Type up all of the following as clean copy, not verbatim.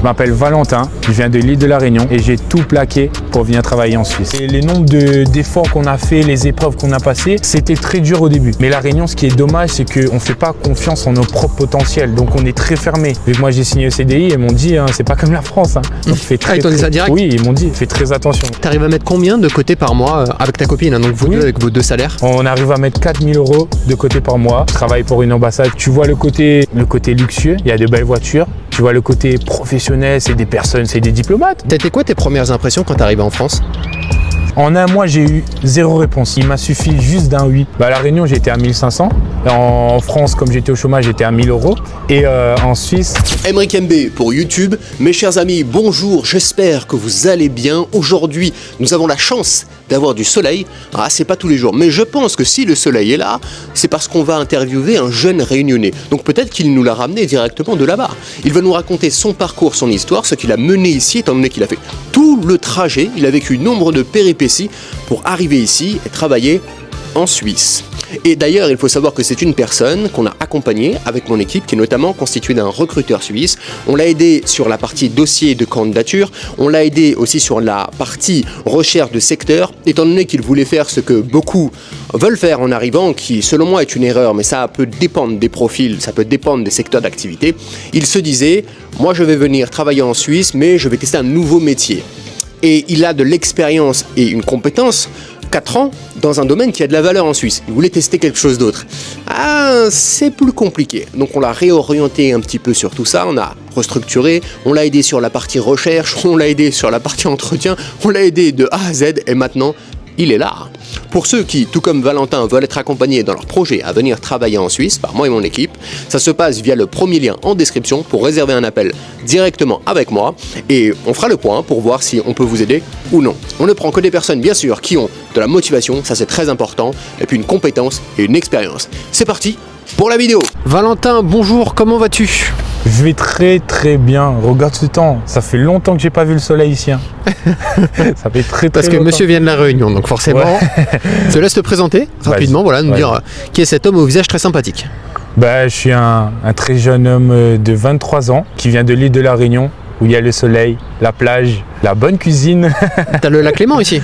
Je m'appelle Valentin, je viens de l'île de la Réunion et j'ai tout plaqué pour venir travailler en Suisse. Et les nombres d'efforts qu'on a fait, les épreuves qu'on a passées, c'était très dur au début. Mais la Réunion, ce qui est dommage, c'est qu'on ne fait pas confiance en nos propres potentiels. Donc on est très fermé. Vu que moi j'ai signé au CDI, ils m'ont dit, hein, c'est pas comme la France. Hein. Donc, ils t'ont dit ça direct? Oui, ils m'ont dit, fais très attention. Tu arrives à mettre combien de côté par mois avec ta copine, hein, donc vous deux, avec vos deux salaires? On arrive à mettre 4 000 € de côté par mois. Je travaille pour une ambassade. Tu vois le côté luxueux, il y a de belles voitures. Tu vois le côté professionnel, c'est des personnes, c'est des diplomates. T'as été quoi tes premières impressions quand t'es arrivé en France? En un mois, j'ai eu 0 réponse. Il m'a suffi juste d'un oui. À La Réunion, j'étais à 1500. En France, comme j'étais au chômage, j'étais à 1000 €. Et en Suisse... Aymeric MB pour YouTube. Mes chers amis, bonjour, j'espère que vous allez bien. Aujourd'hui, nous avons la chance d'avoir du soleil. Ah, c'est pas tous les jours, mais je pense que si le soleil est là, c'est parce qu'on va interviewer un jeune réunionnais. Donc peut-être qu'il nous l'a ramené directement de là-bas. Il va nous raconter son parcours, son histoire, ce qu'il a mené ici, étant donné qu'il a fait tout le trajet. Il a vécu nombre de péripéties pour arriver ici et travailler en Suisse. Et d'ailleurs, il faut savoir que c'est une personne qu'on a accompagnée avec mon équipe, qui est notamment constituée d'un recruteur suisse. On l'a aidé sur la partie dossier de candidature, on l'a aidé aussi sur la partie recherche de secteur, étant donné qu'il voulait faire ce que beaucoup veulent faire en arrivant, qui selon moi est une erreur, mais ça peut dépendre des profils, ça peut dépendre des secteurs d'activité. Il se disait, moi je vais venir travailler en Suisse, mais je vais tester un nouveau métier. Et il a de l'expérience et une compétence, 4 ans, dans un domaine qui a de la valeur en Suisse. Il voulait tester quelque chose d'autre. Ah, c'est plus compliqué. Donc on l'a réorienté un petit peu sur tout ça, on a restructuré, on l'a aidé sur la partie recherche, on l'a aidé sur la partie entretien, on l'a aidé de A à Z et maintenant, il est là. Pour ceux qui, tout comme Valentin, veulent être accompagnés dans leur projet à venir travailler en Suisse par moi et mon équipe, ça se passe via le premier lien en description pour réserver un appel directement avec moi et on fera le point pour voir si on peut vous aider ou non. On ne prend que des personnes, bien sûr, qui ont de la motivation, ça c'est très important, et puis une compétence et une expérience. C'est parti pour la vidéo. Valentin, bonjour, comment vas-tu? Je vais très bien. Regarde ce temps. Ça fait longtemps que j'ai pas vu le soleil ici. Hein. Ça fait très Parce que longtemps. monsieur vient de la Réunion, donc forcément. Ouais. Je te laisse te présenter rapidement, voilà, nous dire qui est cet homme au visage très sympathique. Je suis un très jeune homme de 23 ans qui vient de l'île de la Réunion où il y a le soleil, la plage, la bonne cuisine. T'as le lac Léman ici?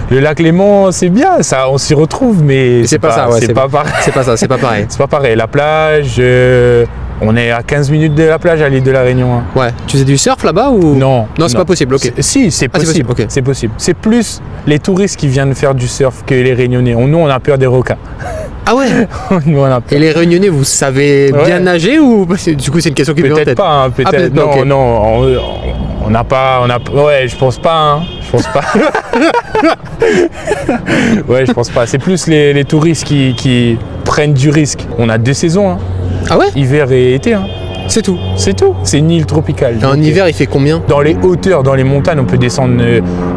Le lac Léman, c'est bien, ça, on s'y retrouve, mais c'est pas ça, ouais, c'est pas pareil. C'est pas ça, c'est pas pareil. C'est pas pareil. La plage, on est à 15 minutes de la plage à l'île de la Réunion. Hein. Ouais. Tu faisais du surf là-bas ou? Non. Non, c'est pas possible, ok. Si, c'est possible. Okay. C'est possible. C'est plus les touristes qui viennent faire du surf que les Réunionnais. Nous, on a peur des requins. Ah ouais. Nous, on a peur. Et les Réunionnais, vous savez bien nager ou du coup c'est une question qui me vient en tête? Peut-être pas, hein, peut-être. Peut-être pas, non, okay. Non, on n'a pas, ouais, je pense pas. Hein. Je pense pas. Ouais, je pense pas. C'est plus les touristes qui prennent du risque. On a 2 saisons. Hein. Ah ouais? Hiver et été. Hein. C'est tout. C'est tout. C'est une île tropicale. En hiver, il fait combien? Dans les hauteurs, dans les montagnes, on peut descendre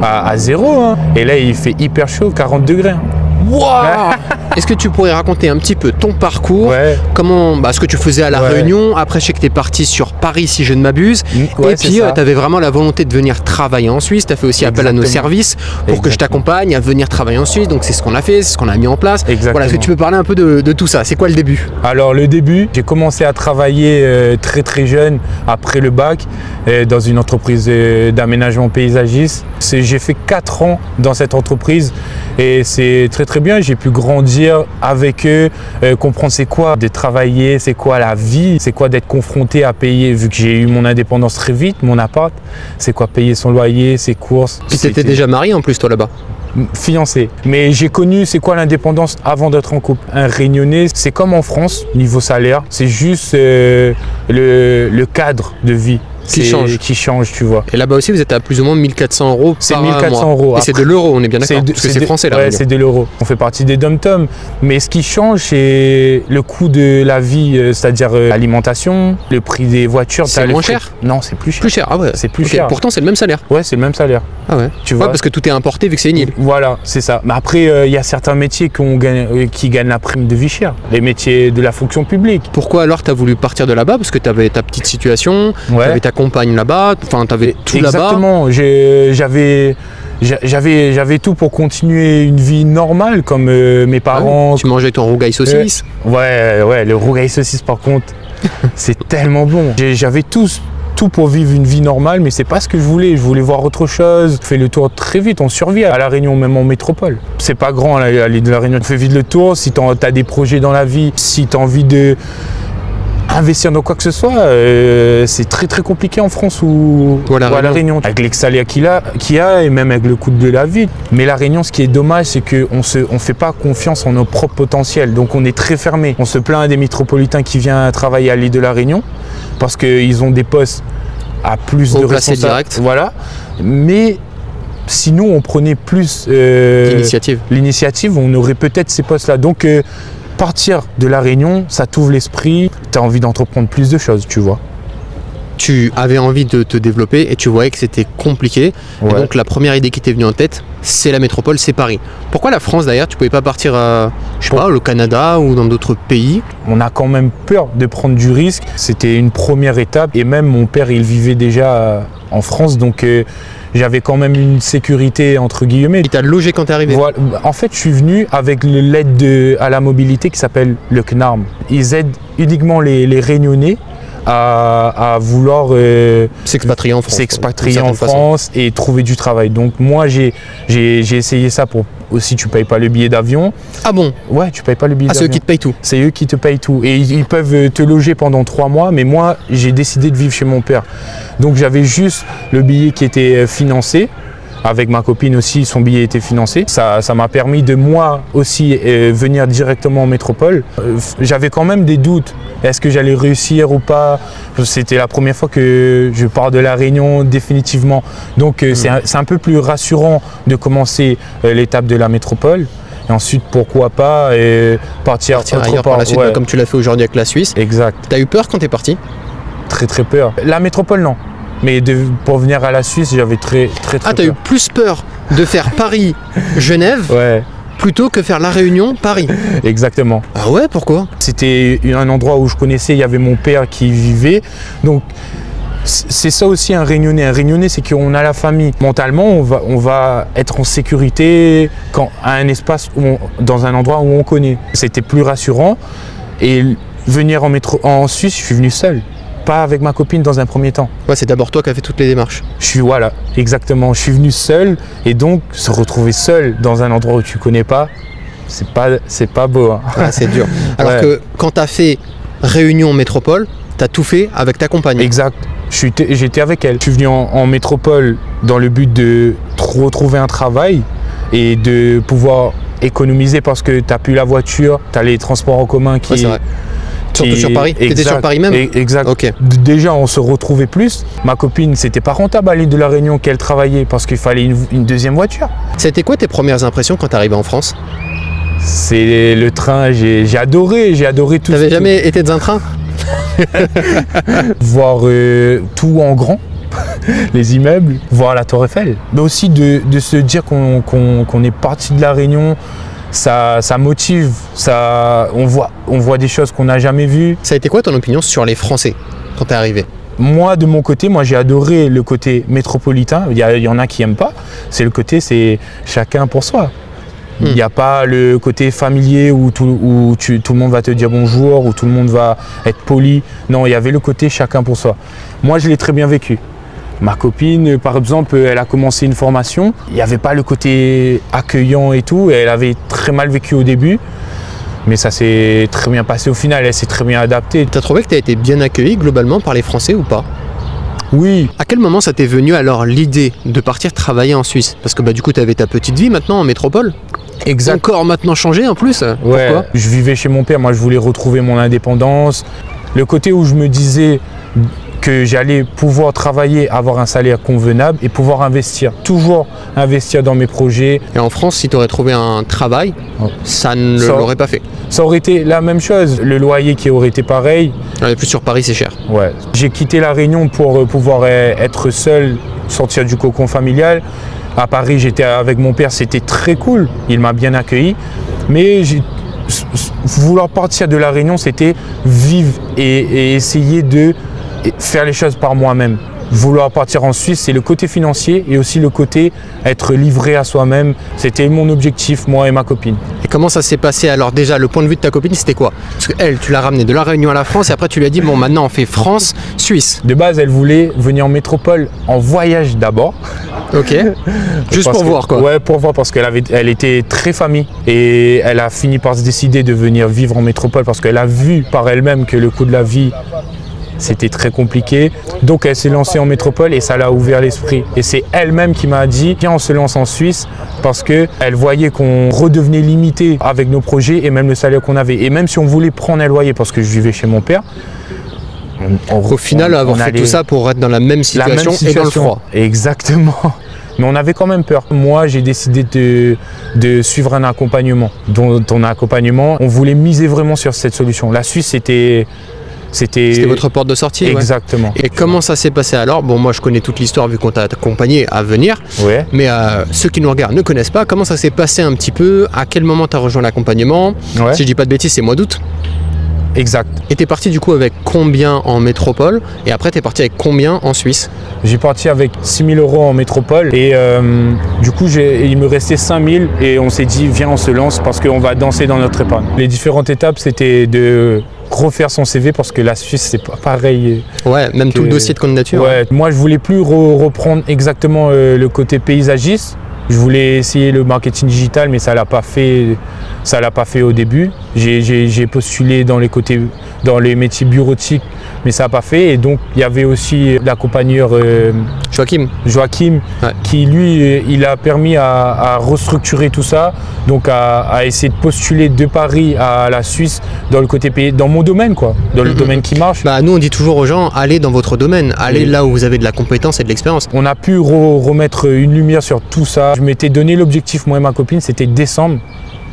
à 0. Hein. Et là, il fait hyper chaud, 40 degrés. Hein. Wow. Est-ce que tu pourrais raconter un petit peu ton parcours, comment, ce que tu faisais à La Réunion? Après, je sais que tu es parti sur Paris, si je ne m'abuse. Et puis, tu avais vraiment la volonté de venir travailler en Suisse. Tu as fait aussi appel à nos services pour que je t'accompagne à venir travailler en Suisse. Donc, c'est ce qu'on a fait, c'est ce qu'on a mis en place. Voilà, est-ce que tu peux parler un peu de tout ça? C'est quoi le début? Alors, le début, j'ai commencé à travailler très jeune, après le bac, dans une entreprise d'aménagement paysagiste. J'ai fait 4 ans dans cette entreprise et c'est très bien. J'ai pu grandir avec eux, comprendre c'est quoi de travailler, c'est quoi la vie, c'est quoi d'être confronté à payer, vu que j'ai eu mon indépendance très vite, mon appart, c'est quoi payer son loyer, ses courses. Puis t'étais déjà marié en plus toi là-bas? Fiancé. Mais j'ai connu c'est quoi l'indépendance avant d'être en couple. Un Réunionnais, c'est comme en France, niveau salaire, c'est juste le cadre de vie. Qui change, tu vois. Et là-bas aussi, vous êtes à plus ou moins 1400 € C'est par 1400 mois. Et c'est de l'euro, on est bien d'accord? Parce que c'est français là. Ouais, c'est de l'euro. On fait partie des dom-tom. Mais ce qui change, c'est le coût de la vie, c'est-à-dire l'alimentation, le prix des voitures. C'est moins cher? Non, c'est plus cher. Plus cher, ah ouais. C'est plus cher. Pourtant, c'est le même salaire. Ouais, c'est le même salaire. Ah ouais. Tu vois, parce que tout est importé vu que c'est une île. Voilà, c'est ça. Mais après, il y a certains métiers qui gagnent la prime de vie chère. Les métiers de la fonction publique. Pourquoi alors tu as voulu partir de là-bas? Parce que tu avais ta petite situation, tu avais ta compagne là-bas. Enfin, tu avais tout là-bas. Exactement. J'avais tout pour continuer une vie normale comme mes parents. Ah oui. Tu mangeais ton rougail saucisse? Ouais, le rougail saucisse par contre, c'est tellement bon. J'avais tout tout pour vivre une vie normale, mais c'est pas ce que je voulais. Je voulais voir autre chose. On fait le tour très vite, on survit à La Réunion, même en métropole. C'est pas grand à l'île de La Réunion. Tu fais vite le tour. Si tu as des projets dans la vie, si tu as envie de investir dans quoi que ce soit, c'est très très compliqué en France ou à La Réunion. Avec les salaires qu'il y a et même avec le coût de la vie. Mais La Réunion, ce qui est dommage, c'est qu'on ne fait pas confiance en nos propres potentiels. Donc on est très fermé. On se plaint des métropolitains qui viennent travailler à l'île de La Réunion parce qu'ils ont des postes à plus de responsabilités. Voilà. Mais si nous, on prenait plus l'initiative, on aurait peut-être ces postes-là. Donc partir de La Réunion, ça t'ouvre l'esprit, tu as envie d'entreprendre plus de choses, tu vois. Tu avais envie de te développer et tu voyais que c'était compliqué. Ouais. Et donc la première idée qui t'est venue en tête, c'est la métropole, c'est Paris. Pourquoi la France d'ailleurs? Tu pouvais pas partir au Canada ou dans d'autres pays? On a quand même peur de prendre du risque. C'était une première étape et même mon père, il vivait déjà en France, donc j'avais quand même une sécurité entre guillemets. Il t'a logé quand t'es arrivé? Voilà. En fait, je suis venu avec l'aide à la mobilité qui s'appelle le CNARM. Ils aident uniquement les Réunionnais à vouloir s'expatrier en France, et trouver du travail. Donc moi j'ai essayé ça pour aussi, tu payes pas le billet d'avion. Ah bon? Ouais, tu payes pas le billet d'avion. C'est eux qui te payent tout? C'est eux qui te payent tout. Et ils peuvent te loger pendant 3 mois, mais moi j'ai décidé de vivre chez mon père. Donc j'avais juste le billet qui était financé. Avec ma copine aussi, son billet était financé. Ça m'a permis de moi aussi venir directement en métropole. J'avais quand même des doutes. Est-ce que j'allais réussir ou pas? C'était la première fois que je pars de La Réunion définitivement. Donc c'est un peu plus rassurant de commencer l'étape de la métropole. Et ensuite, pourquoi pas partir ailleurs par la suite, comme tu l'as fait aujourd'hui avec la Suisse. Exact. T'as eu peur quand t'es parti? Très très peur. La métropole, non. Mais pour venir à la Suisse, j'avais très peur. Ah, t'as eu plus peur de faire Paris-Genève plutôt que faire La Réunion, Paris? Exactement. Ah ouais, pourquoi? C'était un endroit où je connaissais, il y avait mon père qui y vivait. Donc c'est ça aussi un Réunionnais. Un Réunionnais, c'est qu'on a la famille. Mentalement, on va être en sécurité à un espace, dans un endroit où on connaît. C'était plus rassurant. Et venir en Suisse, je suis venu seul. Pas avec ma copine dans un premier temps. Ouais, c'est d'abord toi qui as fait toutes les démarches. Voilà, exactement. Je suis venu seul et donc se retrouver seul dans un endroit où tu connais pas, c'est pas beau. Hein. Ah, c'est dur. Alors que quand tu as fait Réunion Métropole, tu as tout fait avec ta compagne. Exact. J'étais avec elle. Je suis venu en métropole dans le but de retrouver un travail et de pouvoir économiser parce que tu n'as plus la voiture, tu as les transports en commun qui... Ouais, c'est vrai. Surtout sur Paris? T'étais sur Paris même? Exact. Okay. Déjà, on se retrouvait plus. Ma copine, c'était pas rentable à l'île de La Réunion qu'elle travaillait parce qu'il fallait une deuxième voiture. C'était quoi tes premières impressions quand t'es arrivé en France? C'est le train, j'ai adoré tout. T'avais jamais été dans un train? Voir tout en grand, les immeubles, voir la Tour Eiffel. Mais aussi de se dire qu'on est parti de La Réunion. Ça motive, on voit des choses qu'on n'a jamais vues. Ça a été quoi ton opinion sur les Français quand t'es arrivé? Moi, de mon côté, j'ai adoré le côté métropolitain. Il y en a qui n'aiment pas. C'est le côté, c'est chacun pour soi. Il n'y a pas le côté familier où tout le monde va te dire bonjour, où tout le monde va être poli. Non, il y avait le côté chacun pour soi. Moi, je l'ai très bien vécu. Ma copine, par exemple, elle a commencé une formation. Il n'y avait pas le côté accueillant et tout. Elle avait très mal vécu au début. Mais ça s'est très bien passé au final. Elle s'est très bien adaptée. Tu as trouvé que tu as été bien accueilli globalement par les Français ou pas? Oui. À quel moment ça t'est venu alors l'idée de partir travailler en Suisse? Parce que du coup, tu avais ta petite vie maintenant en métropole. Exact. Encore maintenant changé en plus. Ouais. Pourquoi? Je vivais chez mon père. Moi, je voulais retrouver mon indépendance. Le côté où je me disais que j'allais pouvoir travailler, avoir un salaire convenable et pouvoir investir. Toujours investir dans mes projets. Et en France, si tu aurais trouvé un travail, ça ne l'aurait pas fait. Ça aurait été la même chose. Le loyer qui aurait été pareil. Et plus sur Paris, c'est cher. Ouais. J'ai quitté La Réunion pour pouvoir être seul, sortir du cocon familial. À Paris, j'étais avec mon père, c'était très cool. Il m'a bien accueilli. Mais vouloir partir de La Réunion, c'était vivre et essayer de faire les choses par moi-même. vouloir partir en Suisse, c'est le côté financier et aussi le côté être livré à soi-même. C'était mon objectif, moi et ma copine. Et comment ça s'est passé? Alors déjà, le point de vue de ta copine, c'était quoi? Parce qu'elle, tu l'as ramenée de La Réunion à la France et après tu lui as dit, bon maintenant on fait France-Suisse. De base, elle voulait venir en métropole en voyage d'abord. Ok, juste pour voir quoi. Ouais, pour voir parce elle était très famille et elle a fini par se décider de venir vivre en métropole parce qu'elle a vu par elle-même que le coût de la vie c'était très compliqué. Donc elle s'est lancée en métropole et ça l'a ouvert l'esprit. Et c'est elle-même qui m'a dit, viens on se lance en Suisse parce qu'elle voyait qu'on redevenait limité avec nos projets et même le salaire qu'on avait. Et même si on voulait prendre un loyer parce que je vivais chez mon père, au final, avoir fait tout ça pour être dans la même situation et dans le froid. Exactement. Mais on avait quand même peur. Moi, j'ai décidé de suivre un accompagnement. Dans ton accompagnement, on voulait miser vraiment sur cette solution. La Suisse, c'était votre porte de sortie. Exactement. Ouais. Et comment ça s'est passé alors? Bon, moi je connais toute l'histoire vu qu'on t'a accompagné à venir. Ouais. Mais ceux qui nous regardent ne connaissent pas. Comment ça s'est passé un petit peu? À quel moment tu as rejoint l'accompagnement? Si je dis pas de bêtises, c'est mois d'août. Exact. Et t'es parti du coup avec combien en métropole? Et après t'es parti avec combien en Suisse? J'ai parti avec 6 000 € en métropole et du coup il me restait 5 000 et on s'est dit viens on se lance parce qu'on va danser dans notre épargne. Les différentes étapes c'était de refaire son CV parce que la Suisse c'est pas pareil. Ouais, même tout le dossier de candidature. Ouais, moi je voulais plus reprendre exactement le côté paysagiste. Je voulais essayer le marketing digital mais ça l'a pas fait au début. J'ai postulé dans les métiers bureautiques mais ça n'a pas fait et donc il y avait aussi l'accompagneur Joachim ouais. Qui lui il a permis à restructurer tout ça, donc à essayer de postuler de Paris à la Suisse dans le côté pays, dans mon domaine quoi, dans le domaine qui marche. Bah nous on dit toujours aux gens allez dans votre domaine, allez là où vous avez de la compétence et de l'expérience. On a pu remettre une lumière sur tout ça. Je m'étais donné l'objectif moi et ma copine, c'était décembre.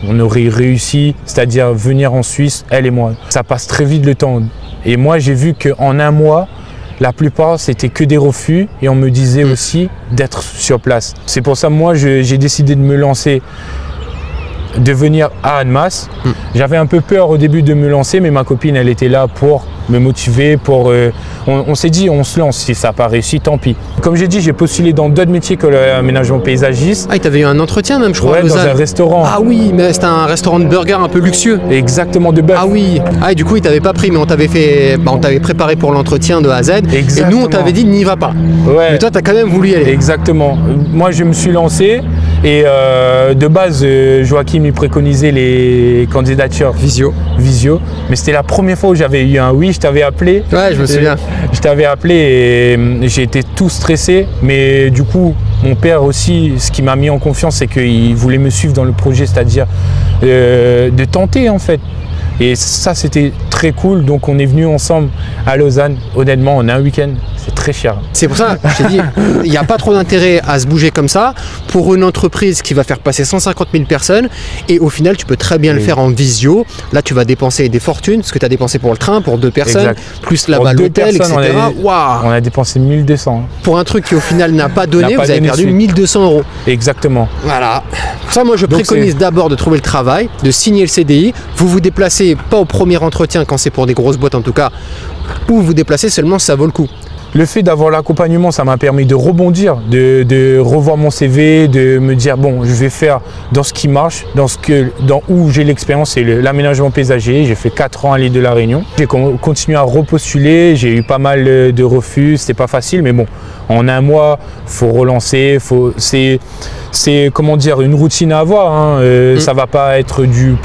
On aurait réussi, c'est-à-dire venir en Suisse, elle et moi. Ça passe très vite le temps. Et moi, j'ai vu qu'en un mois, la plupart, c'était que des refus. Et on me disait aussi d'être sur place. C'est pour ça, moi, j'ai décidé de me lancer, de venir à Annemasse. J'avais un peu peur au début de me lancer, mais ma copine, elle était là pour me motiver. On s'est dit, on se lance. Si ça n'a pas réussi, tant pis. Comme j'ai dit, j'ai postulé dans d'autres métiers que l'aménagement paysagiste. Ah, et t'avais eu un entretien même, je crois. Ouais, dans un restaurant. Ah oui, mais c'était un restaurant de burger un peu luxueux. Exactement, de bœuf. Ah oui. Ah, et du coup, ils t'avaient pas pris, mais on t'avait préparé pour l'entretien de A à Z. Exactement. Et nous, on t'avait dit, n'y va pas. Ouais. Mais toi, t'as quand même voulu y aller. Exactement. Moi, je me suis lancé. Et de base, Joachim il préconisait les candidatures visio. Mais c'était la première fois où j'avais eu un oui, je t'avais appelé. Ouais, je me souviens. Je t'avais appelé et j'ai été tout stressé. Mais du coup, mon père aussi, ce qui m'a mis en confiance, c'est qu'il voulait me suivre dans le projet, c'est-à-dire de tenter en fait. Et ça, c'était très cool. Donc, on est venus ensemble à Lausanne. Honnêtement, on a un week-end. C'est très cher. C'est pour ça, je t'ai dit, il n'y a pas trop d'intérêt à se bouger comme ça pour une entreprise qui va faire passer 150 000 personnes. Et au final, tu peux très bien le faire en visio. Là, tu vas dépenser des fortunes, ce que tu as dépensé pour le train, pour 2 personnes, exact. Plus là-bas l'hôtel, etc. On a dépensé 1 200. Pour un truc qui, au final, n'a pas donné, vous avez perdu 1 200 €. Exactement. Voilà. Pour ça, moi, je préconise d'abord de trouver le travail, de signer le CDI. Vous vous déplacez pas au premier entretien, quand c'est pour des grosses boîtes en tout cas, ou vous déplacez seulement si ça vaut le coup. Le fait d'avoir l'accompagnement, ça m'a permis de rebondir, de revoir mon CV, de me dire bon, je vais faire dans ce qui marche, dans où j'ai l'expérience, c'est l'aménagement paysager. J'ai fait 4 ans à l'île de la Réunion. J'ai continué à repostuler, j'ai eu pas mal de refus, c'était pas facile, mais bon, en un mois, faut relancer, c'est comment dire, une routine à avoir. Hein. Ça va pas être du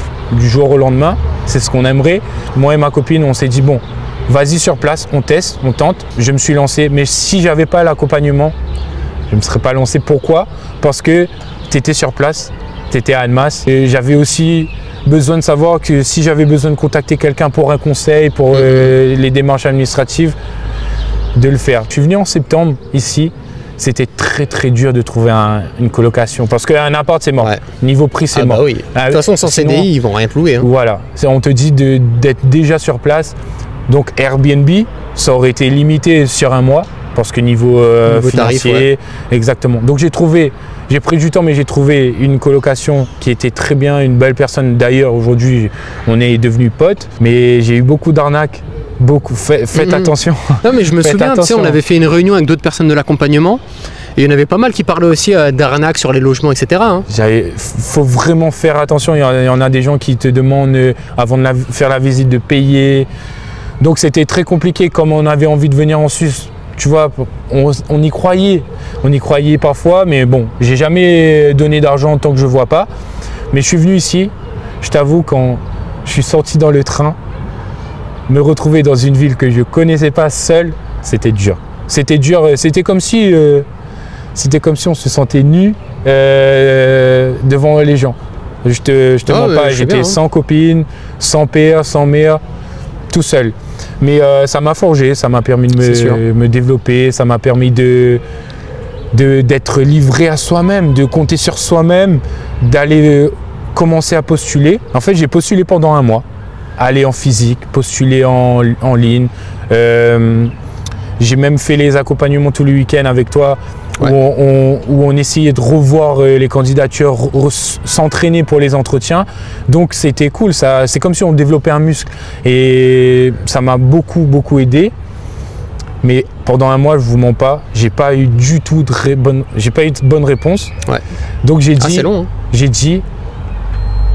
jour au lendemain, c'est ce qu'on aimerait. Moi et ma copine, on s'est dit bon, vas-y sur place, on teste, on tente. Je me suis lancé, mais si j'avais pas l'accompagnement, je ne me serais pas lancé. Pourquoi? Parce que tu étais sur place, tu étais à Annemasse. Et j'avais aussi besoin de savoir que si j'avais besoin de contacter quelqu'un pour un conseil, pour les démarches administratives, de le faire. Je suis venu en septembre ici. C'était très très dur de trouver une colocation parce qu'un appart c'est mort. Ouais. Niveau prix c'est mort. Bah oui. De toute façon sans CDI ils vont rien te louer. Hein. Voilà. On te dit d'être déjà sur place. Donc Airbnb, ça aurait été limité sur un mois parce que niveau financier, tarif, ouais. Exactement. Donc j'ai pris du temps mais j'ai trouvé une colocation qui était très bien, une belle personne. D'ailleurs aujourd'hui on est devenus potes, mais j'ai eu beaucoup d'arnaques Beaucoup. Faites attention. Non, mais je me souviens, tu sais, on avait fait une réunion avec d'autres personnes de l'accompagnement. Et il y en avait pas mal qui parlaient aussi d'arnaques sur les logements, etc. Hein. Faut vraiment faire attention. Il y en a des gens qui te demandent, avant de faire la visite, de payer. Donc c'était très compliqué. Comme on avait envie de venir en Suisse, tu vois, on y croyait. On y croyait parfois, mais bon, j'ai jamais donné d'argent tant que je ne vois pas. Mais je suis venu ici. Je t'avoue, quand je suis sorti dans le train, me retrouver dans une ville que je ne connaissais pas seul, c'était dur. C'était dur. C'était comme si on se sentait nu devant les gens. Je te mens pas, j'étais sans copine, sans père, sans mère, tout seul. Mais ça m'a forgé, ça m'a permis de me développer, ça m'a permis d'être livré à soi-même, de compter sur soi-même, d'aller commencer à postuler. En fait, j'ai postulé pendant 1 mois, aller en physique, postuler en ligne. J'ai même fait les accompagnements tous les week-ends avec toi. Ouais. Où on essayait de revoir les candidatures, s'entraîner pour les entretiens. Donc c'était cool, c'est comme si on développait un muscle. Et ça m'a beaucoup aidé. Mais pendant 1 mois, je ne vous mens pas, j'ai pas eu du tout de bonne réponse. Ouais. Donc j'ai dit,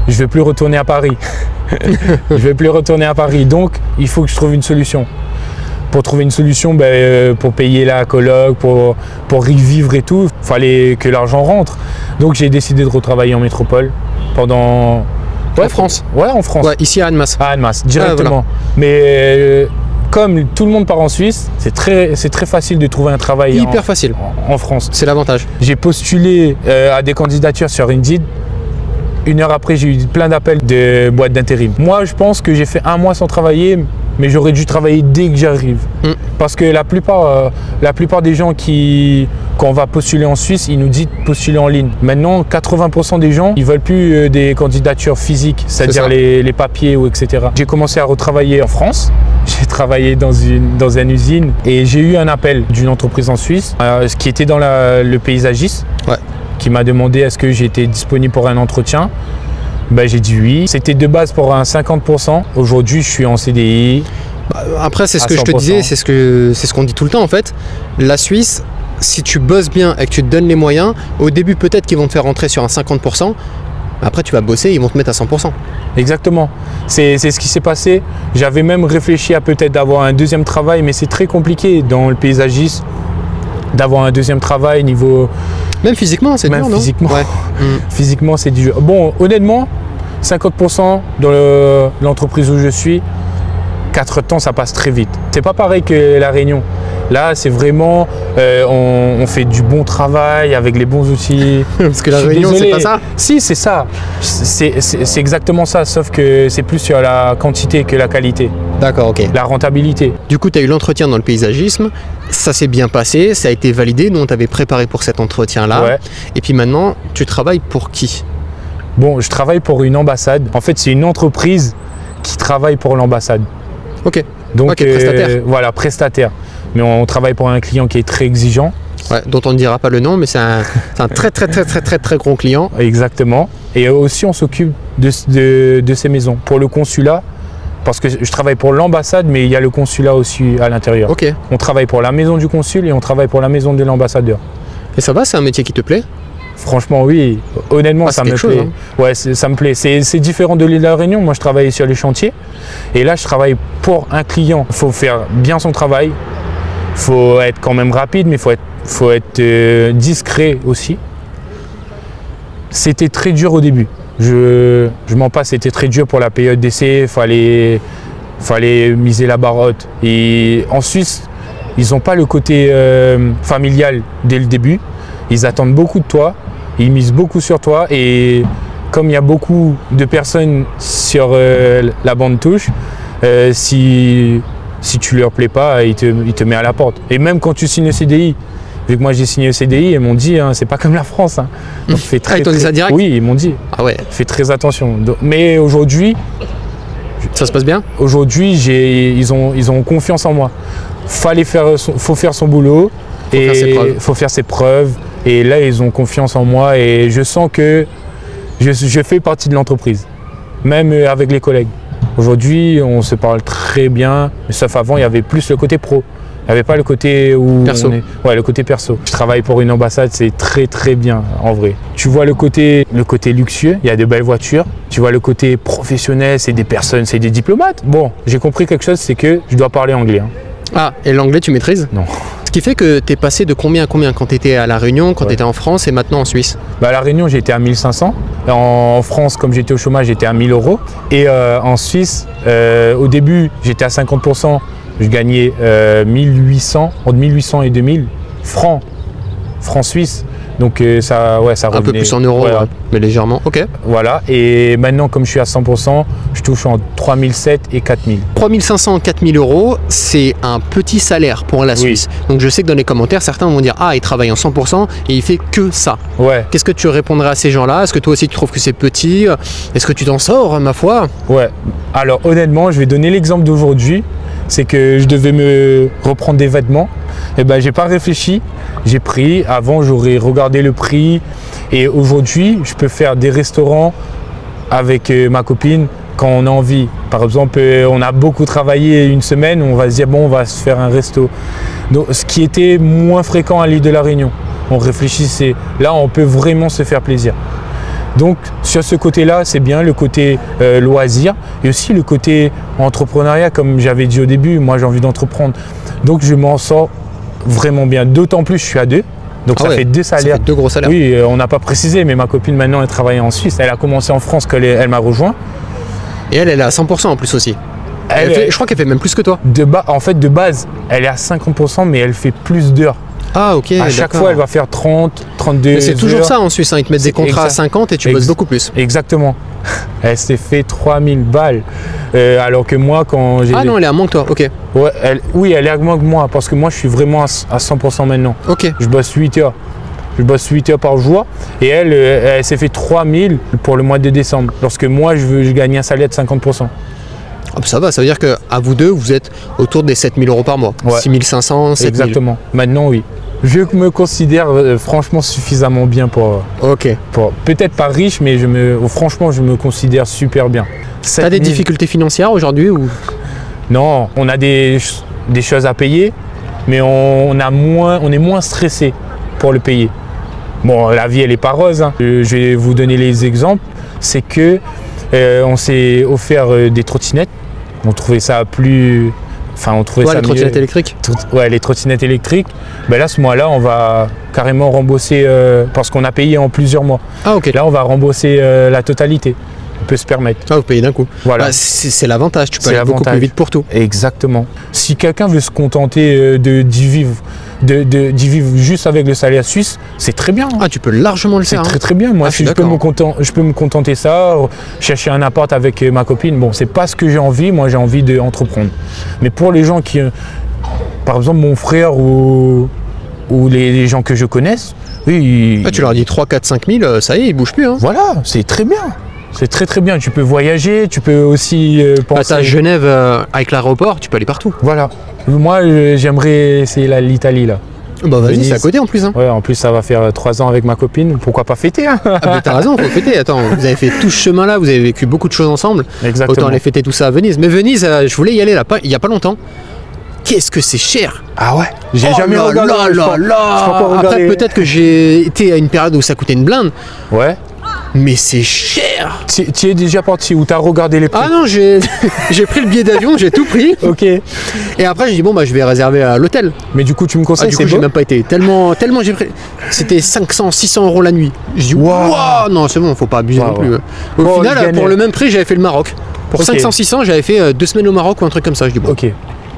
je ne vais plus retourner à Paris. Je ne vais plus retourner à Paris. Donc il faut que je trouve une solution. Pour trouver une solution, pour payer la coloc, pour y vivre et tout, il fallait que l'argent rentre. Donc j'ai décidé de retravailler en métropole pendant... en France. Ouais, en France. Ouais, ici à Annemasse. À Annemasse, directement. Voilà. Mais comme tout le monde part en Suisse, c'est très facile de trouver un travail facile en France. C'est l'avantage. J'ai postulé à des candidatures sur Indeed. 1 heure après, j'ai eu plein d'appels de boîtes d'intérim. Moi, je pense que j'ai fait 1 mois sans travailler, mais j'aurais dû travailler dès que j'arrive. Parce que la plupart des gens quand on va postuler en Suisse, ils nous disent de postuler en ligne. Maintenant, 80% des gens, ils veulent plus des candidatures physiques, c'est-à-dire les papiers ou etc. J'ai commencé à retravailler en France. J'ai travaillé dans une usine et j'ai eu un appel d'une entreprise en Suisse qui était dans le paysagiste. Ouais. Qui m'a demandé est-ce que j'étais disponible pour un entretien. J'ai dit oui. C'était de base pour un 50%. Aujourd'hui, je suis en CDI. Après, c'est ce que je te disais, c'est ce qu'on dit tout le temps en fait. La Suisse, si tu bosses bien et que tu te donnes les moyens, au début peut-être qu'ils vont te faire rentrer sur un 50%. Après, tu vas bosser, ils vont te mettre à 100%. Exactement. C'est ce qui s'est passé. J'avais même réfléchi à peut-être d'avoir un 2e travail, mais c'est très compliqué dans le paysagisme d'avoir un 2e travail niveau... Même physiquement, c'est dur, non ? Physiquement, ouais. Physiquement, c'est dur. Bon, honnêtement, 50% dans l'entreprise où je suis, 4 temps, ça passe très vite. C'est pas pareil que La Réunion. Là, c'est vraiment, on fait du bon travail avec les bons outils. Parce que La Réunion, c'est pas ça ? Si, c'est ça. C'est exactement ça, sauf que c'est plus sur la quantité que la qualité. D'accord, ok. La rentabilité. Du coup, tu as eu l'entretien dans le paysagisme, ça s'est bien passé, ça a été validé, nous on t'avait préparé pour cet entretien-là. Ouais. Et puis maintenant, tu travailles pour qui ? Bon, je travaille pour une ambassade. En fait, c'est une entreprise qui travaille pour l'ambassade. Ok. Donc, prestataire. Voilà, prestataire. Mais on travaille pour un client qui est très exigeant. Ouais, dont on ne dira pas le nom, mais c'est un très gros client. Exactement. Et aussi, on s'occupe de ces maisons. Pour le consulat, parce que je travaille pour l'ambassade, mais il y a le consulat aussi à l'intérieur. Ok. On travaille pour la maison du consul et on travaille pour la maison de l'ambassadeur. Et ça va, c'est un métier qui te plaît ? Franchement, oui. Honnêtement, ça me plaît. Chose, hein. Ouais, ça me plaît. C'est différent de l'île de la Réunion. Moi, je travaillais sur les chantiers. Et là, je travaille pour un client. Il faut faire bien son travail. Il faut être quand même rapide, mais il faut être discret aussi. C'était très dur au début. Je m'en passe, c'était très dur pour la période d'essai. Fallait miser la barotte. Et en Suisse, ils n'ont pas le côté familial dès le début. Ils attendent beaucoup de toi. Ils misent beaucoup sur toi. Et comme il y a beaucoup de personnes sur la bande touche, si tu leur plais pas, ils te mettent à la porte. Et même quand tu signes le CDI, vu que moi j'ai signé le CDI, ils m'ont dit c'est pas comme la France. Hein. Donc, ils t'ont dit ça direct ? Oui, ils m'ont dit. Ah ouais. Fais très attention. Mais aujourd'hui, ça se passe bien ? Aujourd'hui, ils ont confiance en moi. Faut faire son boulot et faut faire ses preuves. Et là, ils ont confiance en moi et je sens que je fais partie de l'entreprise, même avec les collègues. Aujourd'hui, on se parle très bien, mais sauf avant, il y avait plus le côté pro. Il n'y avait pas le côté où perso. Ouais, le côté perso. Je travaille pour une ambassade, c'est très très bien en vrai. Tu vois le côté luxueux, il y a de belles voitures. Tu vois le côté professionnel, c'est des personnes, c'est des diplomates. Bon, j'ai compris quelque chose, c'est que je dois parler anglais. Hein. Ah, et l'anglais tu maîtrises? Non. Ce qui fait que tu es passé de combien à combien quand tu étais à La Réunion, quand tu étais en France et maintenant en Suisse? À La Réunion, j'étais à 1500. En France, comme j'étais au chômage, j'étais à 1000 euros. Et en Suisse, au début, j'étais à 50%. Je gagnais 1800, entre 1800 et 2000 francs suisses. Donc ça revenait. Un peu plus en euros, ouais, mais légèrement. Ok. Voilà. Et maintenant, comme je suis à 100%, je touche entre 3007 et 4000. 3500, 4000 euros, c'est un petit salaire pour la Suisse. Oui. Donc je sais que dans les commentaires, certains vont dire ah, il travaille en 100% et il fait que ça. Ouais. Qu'est-ce que tu répondrais à ces gens-là? Est-ce que toi aussi tu trouves que c'est petit? Est-ce que tu t'en sors, ma foi? Ouais. Alors honnêtement, je vais donner l'exemple d'aujourd'hui. C'est que je devais me reprendre des vêtements. Et ben j'ai pas réfléchi, j'ai pris. Avant j'aurais regardé le prix. Et aujourd'hui je peux faire des restaurants avec ma copine quand on a envie. Par exemple, on a beaucoup travaillé une semaine, on va se dire bon on va se faire un resto. Donc ce qui était moins fréquent à l'île de la Réunion. On réfléchissait. Là on peut vraiment se faire plaisir. Donc sur ce côté-là, c'est bien le côté loisir et aussi le côté entrepreneuriat, comme j'avais dit au début, moi j'ai envie d'entreprendre. Donc je m'en sors vraiment bien, d'autant plus je suis à 2. Donc ça fait 2 salaires. Ça fait 2 gros salaires. Oui, on n'a pas précisé, mais ma copine maintenant elle travaille en Suisse. Elle a commencé en France quand elle m'a rejoint. Et elle est à 100% en plus aussi. Je crois qu'elle fait même plus que toi. En fait, de base, elle est à 50%, mais elle fait plus d'heures. Ah ok. À chaque fois, elle va faire 30, 32 heures. Mais c'est toujours ça en Suisse, hein. Ils te mettent des contrats à 50 et tu bosses beaucoup plus. Exactement. Elle s'est fait 3000 balles. Alors que moi, quand j'ai... Ah non, elle est à moins que toi, ok. Ouais, elle est à moins que moi, parce que moi, je suis vraiment à 100% maintenant. Ok. Je bosse 8 heures. Je bosse 8 heures par jour. Et elle s'est fait 3000 pour le mois de décembre. Lorsque moi, je gagne un salaire de 50%. Oh, ça va, ça veut dire qu'à vous deux, vous êtes autour des 7000 euros par mois. Ouais. 6500, 7000. Exactement. Maintenant, oui. Je me considère franchement suffisamment bien pour peut-être pas riche, mais franchement, je me considère super bien. T'as des difficultés financières aujourd'hui ou... Non, on a des choses à payer, mais on est moins stressé pour le payer. Bon, la vie, elle est pas rose. Hein. Je vais vous donner les exemples. C'est que on s'est offert des trottinettes. On trouvait ça plus... Enfin, on trouvait ça les trottinettes électriques. Ouais, les trottinettes électriques. Ben là, ce mois-là, on va carrément rembourser parce qu'on a payé en plusieurs mois. Ah ok. Là, on va rembourser la totalité. On peut se permettre. Ah, vous payez d'un coup. Voilà. Bah, c'est l'avantage. Tu peux aller beaucoup plus vite pour tout. Exactement. Si quelqu'un veut se contenter d'y vivre juste avec le salaire suisse, c'est très bien. Hein. Ah, tu peux largement le faire. C'est très très bien. Moi, je peux me contenter ça, chercher un appart avec ma copine. Bon, c'est pas ce que j'ai envie. Moi, j'ai envie d'entreprendre. Mais pour les gens qui, par exemple, mon frère ou les gens que je connaisse, oui. Tu leur dis 3, 4, 5 000, ça y est, ils bougent plus. Hein. Voilà, c'est très bien. C'est très très bien. Tu peux voyager, tu peux aussi penser... à Genève, avec l'aéroport, tu peux aller partout. Voilà. Moi, j'aimerais essayer l'Italie là. Bah vas-y, c'est à côté en plus. Hein. Ouais, en plus ça va faire 3 ans avec ma copine. Pourquoi pas fêter hein. Ah mais t'as raison, faut fêter. Attends, vous avez fait tout ce chemin-là, vous avez vécu beaucoup de choses ensemble. Exactement. Autant aller fêter tout ça à Venise. Mais Venise, je voulais y aller là, il y a pas longtemps. Qu'est-ce que c'est cher! Ah ouais? J'ai jamais regardé. Après, peut-être que j'ai été à une période où ça coûtait une blinde. Ouais. Mais c'est cher! Tu es déjà parti ou t'as regardé les prix? Ah non, j'ai pris le billet d'avion, j'ai tout pris. Ok. Et après, j'ai dit, bon, bah, je vais réserver à l'hôtel. Mais du coup, tu me conseilles? Du coup, j'ai même pas été. Tellement j'ai pris. C'était 500, 600 euros la nuit. Je dis, waouh! Non, c'est bon, faut pas abuser non plus. Au final, pour le même prix, j'avais fait le Maroc. Pour 500, 600, j'avais fait 2 semaines au Maroc ou un truc comme ça. Je dis, bon. Ok.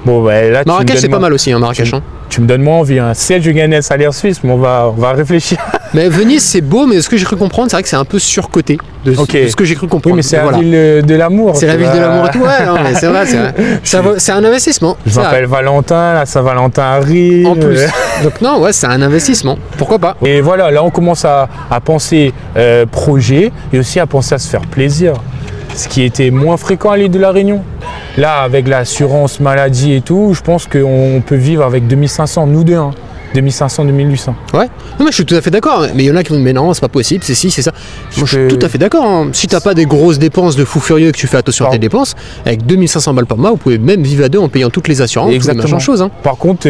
Bon, bah, là, Marrakech, c'est pas mal aussi, hein, Marrakech. Tu me donnes moins envie. Hein. Si je gagnais le salaire suisse, mais on va réfléchir. Mais Venise, c'est beau, mais ce que j'ai cru comprendre, c'est vrai que c'est un peu surcoté de ce que j'ai cru comprendre. Oui, mais c'est la ville de l'amour. C'est la ville de l'amour et tout. Ouais, non, mais c'est vrai. C'est un investissement. Je m'appelle Valentin, la Saint-Valentin arrive. En plus. Donc, non, ouais, c'est un investissement. Pourquoi pas? Et voilà, là, on commence à penser projet et aussi à penser à se faire plaisir. Ce qui était moins fréquent à l'île de la Réunion. Là, avec l'assurance maladie et tout, je pense qu'on peut vivre avec 2500, nous deux. Hein. 2500, 2800. Ouais, non, mais je suis tout à fait d'accord. Mais il y en a qui vont dire mais non, c'est pas possible, c'est ci, c'est ça. Moi, je suis tout à fait d'accord. Hein. Si t'as pas des grosses dépenses de fou furieux, que tu fais attention à tes dépenses, avec 2500 balles par mois, vous pouvez même vivre à deux en payant toutes les assurances, toutes les choses. Hein. Par contre,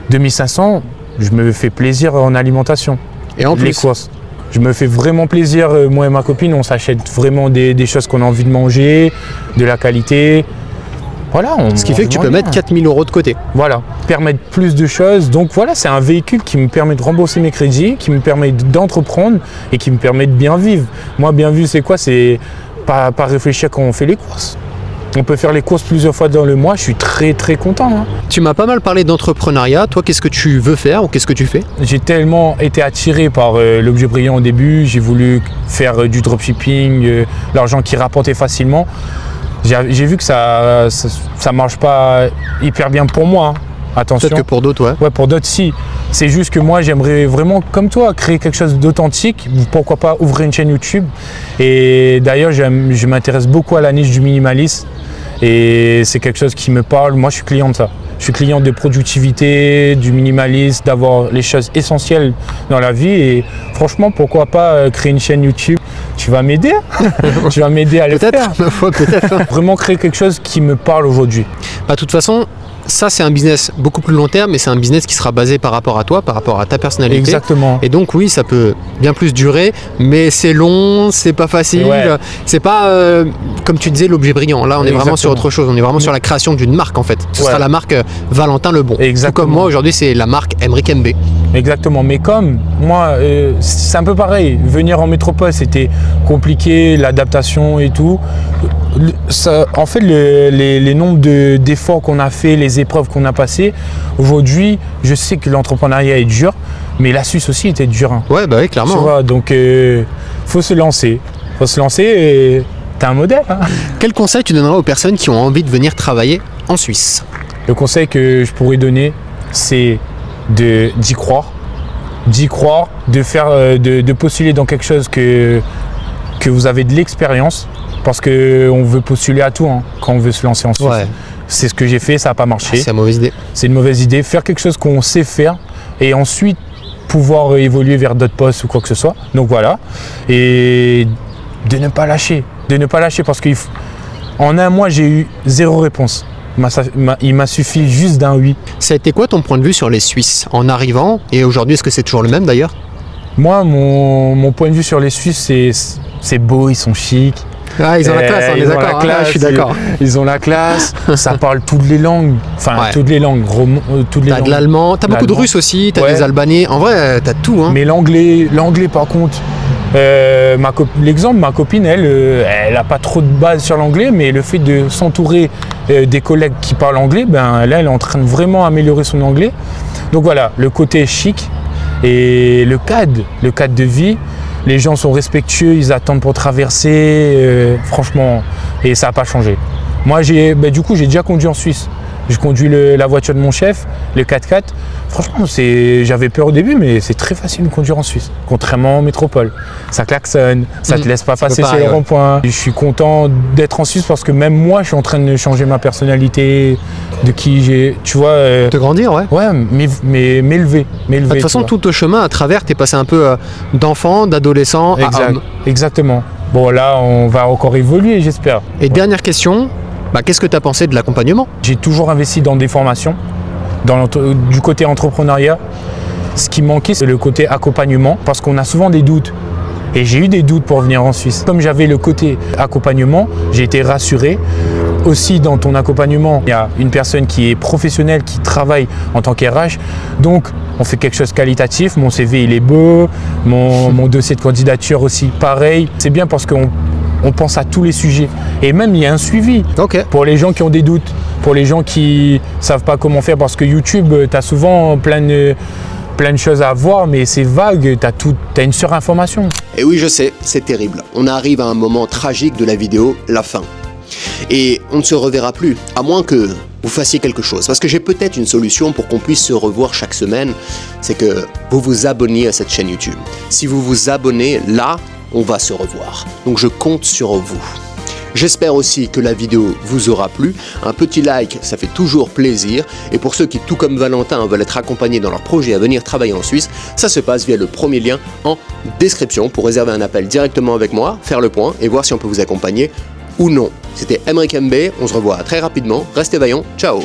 2500, je me fais plaisir en alimentation. Et en plus, les courses. Je me fais vraiment plaisir, moi et ma copine, on s'achète vraiment des choses qu'on a envie de manger, de la qualité. Voilà, ce qui fait que tu peux mettre 4000 € de côté. Voilà, permettre plus de choses. Donc voilà, c'est un véhicule qui me permet de rembourser mes crédits, qui me permet d'entreprendre et qui me permet de bien vivre. Moi, bien vivre, c'est quoi? C'est pas réfléchir quand on fait les courses. On peut faire les courses plusieurs fois dans le mois, je suis très très content. Hein. Tu m'as pas mal parlé d'entrepreneuriat, toi qu'est-ce que tu veux faire ou qu'est-ce que tu fais? J'ai tellement été attiré par l'objet brillant au début, j'ai voulu faire du dropshipping, l'argent qui rapportait facilement. J'ai vu que ça marche pas hyper bien pour moi. Hein. Attention. Peut-être que pour d'autres, ouais. Ouais, pour d'autres, si. C'est juste que moi, j'aimerais vraiment, comme toi, créer quelque chose d'authentique. Pourquoi pas ouvrir une chaîne YouTube. Et d'ailleurs, je m'intéresse beaucoup à la niche du minimalisme. Et c'est quelque chose qui me parle. Moi, je suis client de ça. Je suis client de productivité, du minimalisme, d'avoir les choses essentielles dans la vie. Et franchement, pourquoi pas créer une chaîne YouTube? Tu vas m'aider? Tu vas m'aider à le faire? Peut-être. Vraiment créer quelque chose qui me parle aujourd'hui. Bah, de toute façon, ça c'est un business beaucoup plus long terme, mais c'est un business qui sera basé par rapport à toi, par rapport à ta personnalité. Exactement. Et donc oui, ça peut bien plus durer, mais c'est long, c'est pas facile. Ouais. C'est pas comme tu disais l'objet brillant. Là, on est vraiment sur autre chose. On est vraiment sur la création d'une marque en fait. Ce sera la marque Valentin Lebon. Exactement. Tout comme moi aujourd'hui, c'est la marque Emric MB. Exactement. Mais comme moi, c'est un peu pareil. Venir en métropole, c'était compliqué, l'adaptation et tout. En fait, les nombres d'efforts qu'on a fait, les épreuves qu'on a passées, aujourd'hui, je sais que l'entrepreneuriat est dur, mais la Suisse aussi était dure. Hein. Ouais, bah oui, clairement. Tu vois, donc faut se lancer. Faut se lancer et t'es un modèle. Hein. Quel conseil tu donneras aux personnes qui ont envie de venir travailler en Suisse? Le conseil que je pourrais donner, c'est d'y croire, de postuler dans quelque chose que vous avez de l'expérience, parce qu'on veut postuler à tout hein, quand on veut se lancer en Suisse. Ouais. C'est ce que j'ai fait, ça n'a pas marché. C'est une mauvaise idée. C'est une mauvaise idée. Faire quelque chose qu'on sait faire et ensuite pouvoir évoluer vers d'autres postes ou quoi que ce soit. Donc voilà. Et de ne pas lâcher. Parce qu'en un mois, j'ai eu 0 réponse. Il m'a suffi juste d'un oui. Ça a été quoi ton point de vue sur les Suisses en arrivant? Et aujourd'hui, est-ce que c'est toujours le même d'ailleurs? Moi, mon point de vue sur les Suisses, c'est beau, ils sont chics. Ah, ils ont la classe, on est d'accord. Je suis d'accord. Ils ont la classe, ça parle toutes les langues. Enfin, toutes les langues. T'as de l'allemand, t'as beaucoup de russe aussi, t'as des albanais. En vrai, t'as tout. Hein. Mais l'anglais par contre, l'exemple, ma copine, elle a pas trop de base sur l'anglais, mais le fait de s'entourer des collègues qui parlent anglais, là, elle est en train de vraiment améliorer son anglais. Donc voilà, le côté chic et le cadre de vie. Les gens sont respectueux, ils attendent pour traverser, franchement, et ça n'a pas changé. Moi, j'ai déjà conduit en Suisse. J'ai conduit la voiture de mon chef, le 4x4. Franchement, j'avais peur au début, mais c'est très facile de conduire en Suisse, contrairement en métropole. Ça klaxonne, ça ne te laisse pas passer sur le rond-point. Je suis content d'être en Suisse parce que même moi, je suis en train de changer ma personnalité, de qui j'ai, tu vois. De grandir, ouais. Ouais, mais m'élever. De toute façon, tout au chemin, à travers, tu es passé un peu d'enfant, d'adolescent à homme. Exactement. Bon, là, on va encore évoluer, j'espère. Et dernière question. Qu'est-ce que tu as pensé de l'accompagnement? J'ai toujours investi dans des formations, du côté entrepreneuriat. Ce qui manquait, c'est le côté accompagnement, parce qu'on a souvent des doutes. Et j'ai eu des doutes pour venir en Suisse. Comme j'avais le côté accompagnement, j'ai été rassuré. Aussi, dans ton accompagnement, il y a une personne qui est professionnelle, qui travaille en tant qu'RH. Donc, on fait quelque chose de qualitatif. Mon CV, il est beau. Mon dossier de candidature aussi, pareil. C'est bien parce qu'on pense à tous les sujets. Et même, il y a un suivi pour les gens qui ont des doutes, pour les gens qui ne savent pas comment faire. Parce que YouTube, tu as souvent plein de choses à voir, mais c'est vague, tu as une surinformation. Et oui, je sais, c'est terrible. On arrive à un moment tragique de la vidéo, la fin. Et on ne se reverra plus, à moins que vous fassiez quelque chose. Parce que j'ai peut-être une solution pour qu'on puisse se revoir chaque semaine, c'est que vous vous abonniez à cette chaîne YouTube. Si vous vous abonnez, là, on va se revoir. Donc je compte sur vous. J'espère aussi que la vidéo vous aura plu. Un petit like, ça fait toujours plaisir. Et pour ceux qui, tout comme Valentin, veulent être accompagnés dans leur projet à venir travailler en Suisse, ça se passe via le premier lien en description pour réserver un appel directement avec moi, faire le point et voir si on peut vous accompagner ou non. C'était Aymeric MB, on se revoit très rapidement. Restez vaillants, ciao!